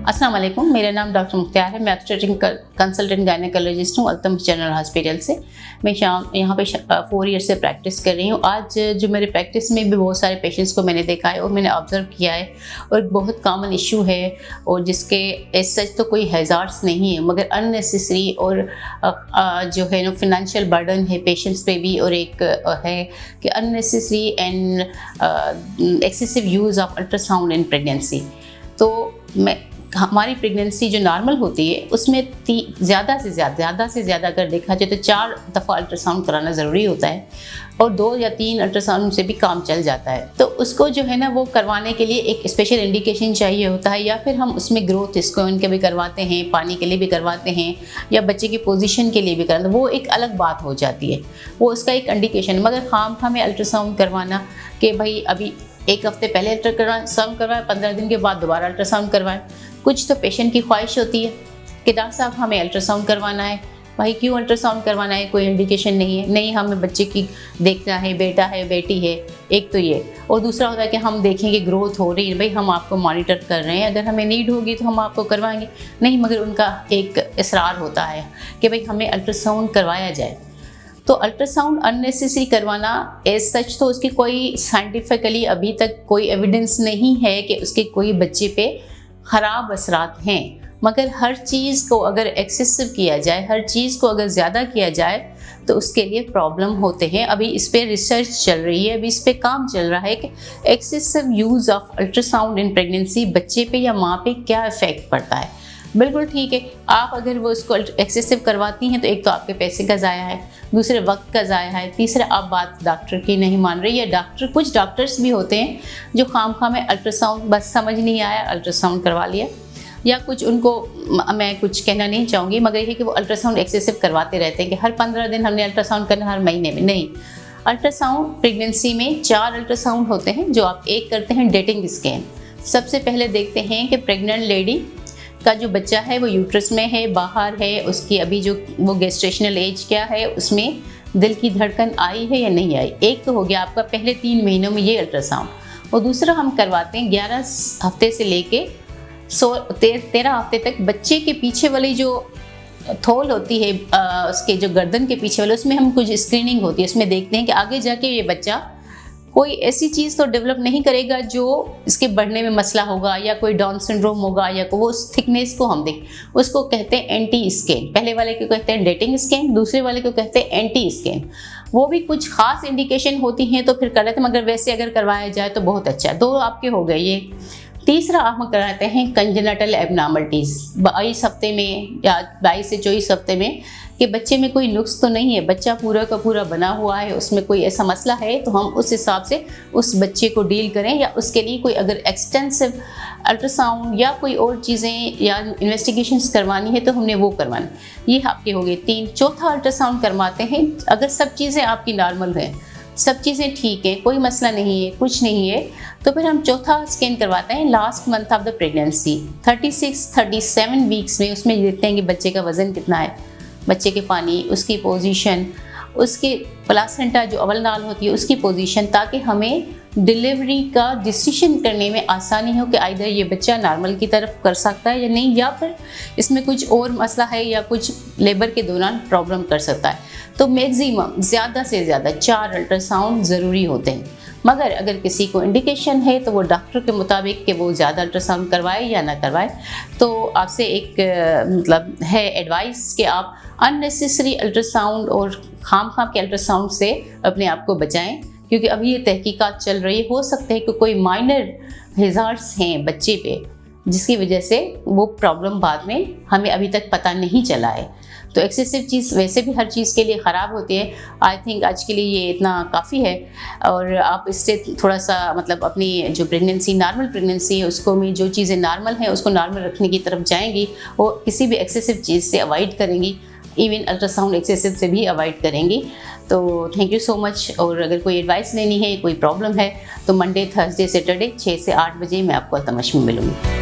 अस्सलाम वालेकुम, मेरा नाम डॉक्टर मुख्तार है। मैं ऑब्स्टेट्रिक कंसल्टेंट गायनेकोलॉजिस्ट हूँ अल्तमश जनरल हॉस्पिटल से। मैं यहाँ पे 4 ईयर से प्रैक्टिस कर रही हूँ। आज जो मेरे प्रैक्टिस में भी बहुत सारे पेशेंट्स को मैंने देखा है और मैंने ऑब्ज़र्व किया है, और बहुत कॉमन इशू है और जिसके एज सच तो कोई हैज़ार्ड्स नहीं है, मगर अननेसेसरी और जो है ना फाइनेंशियल बर्डन है पेशेंट्स पे भी, और एक है कि unnecessary and excessive use of ultrasound in pregnancy. तो हमारी प्रेगनेंसी जो नॉर्मल होती है उसमें ज़्यादा से ज़्यादा अगर देखा जाए तो 4 दफ़ा अल्ट्रासाउंड कराना ज़रूरी होता है, और 2 या 3 अल्ट्रासाउंड से भी काम चल जाता है। तो उसको जो है ना वो करवाने के लिए एक स्पेशल इंडिकेशन चाहिए होता है, या फिर हम उसमें ग्रोथ स्कैन के भी करवाते हैं, पानी के लिए भी करवाते हैं, या बच्चे की पोजीशन के लिए भी करवाते हैं। वो एक अलग बात हो जाती है, वो उसका एक इंडिकेशन। मगर हमें अल्ट्रासाउंड करवाना कि भाई अभी 1 हफ्ते पहले अल्ट्रासाउंड करवाएं, 15 दिन के बाद दोबारा अल्ट्रासाउंड करवाएं। कुछ तो पेशेंट की ख्वाहिश होती है कि डॉक्टर साहब हमें अल्ट्रासाउंड करवाना है। भाई क्यों अल्ट्रासाउंड करवाना है? कोई इंडिकेशन नहीं है, नहीं हमें बच्चे की देखना है, बेटा है बेटी है, एक तो ये। और दूसरा होता है कि हम देखेंगे ग्रोथ हो रही है, भाई हम आपको मॉनिटर कर रहे हैं, अगर हमें नीड होगी तो हम आपको करवाएंगे। नहीं, मगर उनका एक इसरार होता है कि भाई हमें अल्ट्रासाउंड करवाया जाए। तो अल्ट्रासाउंड अननेसेसरी करवाना एज सच तो उसकी कोई साइंटिफिकली अभी तक कोई एविडेंस नहीं है कि उसके कोई बच्चे पे ख़राब असरात हैं। मगर हर चीज़ को अगर एक्सेसिव किया जाए, हर चीज़ को अगर ज़्यादा किया जाए तो उसके लिए प्रॉब्लम होते हैं। अभी इस पर रिसर्च चल रही है, अभी इस पर काम चल रहा है कि excessive use of ultrasound in pregnancy बच्चे पे या माँ पे क्या इफ़ेक्ट पड़ता है। बिल्कुल ठीक है, आप अगर वो उसको एक्सेसिव करवाती हैं तो एक तो आपके पैसे का ज़ाया है, दूसरे वक्त का ज़ाया है, तीसरा आप बात डॉक्टर की नहीं मान रही। या कुछ डॉक्टर्स भी होते हैं जो खामखा में अल्ट्रासाउंड बस समझ नहीं आया अल्ट्रासाउंड करवा लिया, या कुछ उनको मैं कुछ कहना नहीं चाहूँगी, मगर ये कि वो अल्ट्रासाउंड एक्सेसिव करवाते रहते हैं कि हर 15 दिन हमने अल्ट्रासाउंड करना, हर महीने में नहीं। अल्ट्रासाउंड प्रेगनेंसी में 4 अल्ट्रासाउंड होते हैं जो आप एक करते हैं डेटिंग स्कैन। सबसे पहले देखते हैं कि प्रेग्नेंट लेडी का जो बच्चा है वो यूट्रस में है, बाहर है, उसकी अभी जो वो गेस्टेशनल एज क्या है, उसमें दिल की धड़कन आई है या नहीं आई। एक तो हो गया आपका पहले 3 महीनों में ये अल्ट्रासाउंड, और दूसरा हम करवाते हैं 11 हफ्ते से लेके 13 हफ्ते तक बच्चे के पीछे वाली जो थोल होती है, उसके जो गर्दन के पीछे वाले, उसमें हम कुछ स्क्रीनिंग होती है। उसमें देखते हैं कि आगे जाके ये बच्चा कोई ऐसी चीज़ तो डेवलप नहीं करेगा जो इसके बढ़ने में मसला होगा, या कोई डाउन सिंड्रोम होगा, या वो उस थिकनेस को हम देख, उसको कहते हैं एंटी स्कैन। पहले वाले को कहते हैं डेटिंग स्कैन, दूसरे वाले को कहते हैं एंटी स्कैन। वो भी कुछ खास इंडिकेशन होती हैं तो फिर कर लेते हैं, मगर वैसे अगर करवाया जाए तो बहुत अच्छा। 2 आपके हो गए ये। तीसरा हम कराते हैं कंजेनिटल एबनॉर्मलिटीज़ 22 हफ्ते में या 22 से 24 हफ्ते में, कि बच्चे में कोई नुक्स तो नहीं है, बच्चा पूरा का पूरा बना हुआ है, उसमें कोई ऐसा मसला है तो हम उस हिसाब से उस बच्चे को डील करें, या उसके लिए कोई अगर एक्सटेंसिव अल्ट्रासाउंड या कोई और चीज़ें या इन्वेस्टिगेशंस करवानी है तो हमने वो करवाना। ये आपके हो गए 3। चौथा अल्ट्रासाउंड करवाते हैं अगर सब चीज़ें आपकी नॉर्मल हैं, सब चीज़ें ठीक हैं, कोई मसला नहीं है, कुछ नहीं है, तो फिर हम चौथा स्कैन करवाते हैं last month of the pregnancy 36-37 weeks में। उसमें देखते हैं कि बच्चे का वज़न कितना है, बच्चे के पानी, उसकी पोजीशन, उसके प्लासेंटा जो अवल नाल होती है उसकी पोजीशन, ताकि हमें डिलीवरी का डिसीजन करने में आसानी हो कि आइदर ये बच्चा नॉर्मल की तरफ कर सकता है या नहीं, या फिर इसमें कुछ और मसला है या कुछ लेबर के दौरान प्रॉब्लम कर सकता है। तो मैक्सिमम ज़्यादा से ज़्यादा 4 अल्ट्रासाउंड ज़रूरी होते हैं। मगर अगर किसी को इंडिकेशन है तो वो डॉक्टर के मुताबिक कि वो ज़्यादा अल्ट्रासाउंड करवाए या ना करवाए। तो आपसे एक मतलब है एडवाइस कि आप अननेसेसरी अल्ट्रासाउंड और खाम के अल्ट्रासाउंड से अपने आप को बचाएं, क्योंकि अभी ये तहकीकात चल रही है। हो सकता है कि कोई माइनर हैज़ार्ड्स हैं बच्चे पे जिसकी वजह से वो प्रॉब्लम बाद में हमें अभी तक पता नहीं चला है। तो एक्सेसिव चीज़ वैसे भी हर चीज़ के लिए ख़राब होती है। आई थिंक आज के लिए ये इतना काफ़ी है, और आप इससे थोड़ा सा मतलब अपनी जो प्रेगनेंसी नॉर्मल प्रेगनेंसी है उसको में जो चीज़ें नॉर्मल हैं उसको नॉर्मल रखने की तरफ जाएंगी, और किसी भी एक्सेसिव चीज़ से अवॉइड करेंगी, इवन अल्ट्रासाउंड एक्सेसिव से भी अवॉइड करेंगी। तो थैंक यू सो मच। और अगर कोई एडवाइस लेनी है, कोई प्रॉब्लम है, तो मंडे, थर्सडे, सैटरडे 6 से 8 बजे मैं आपको अल्तमश में मिलूँगी।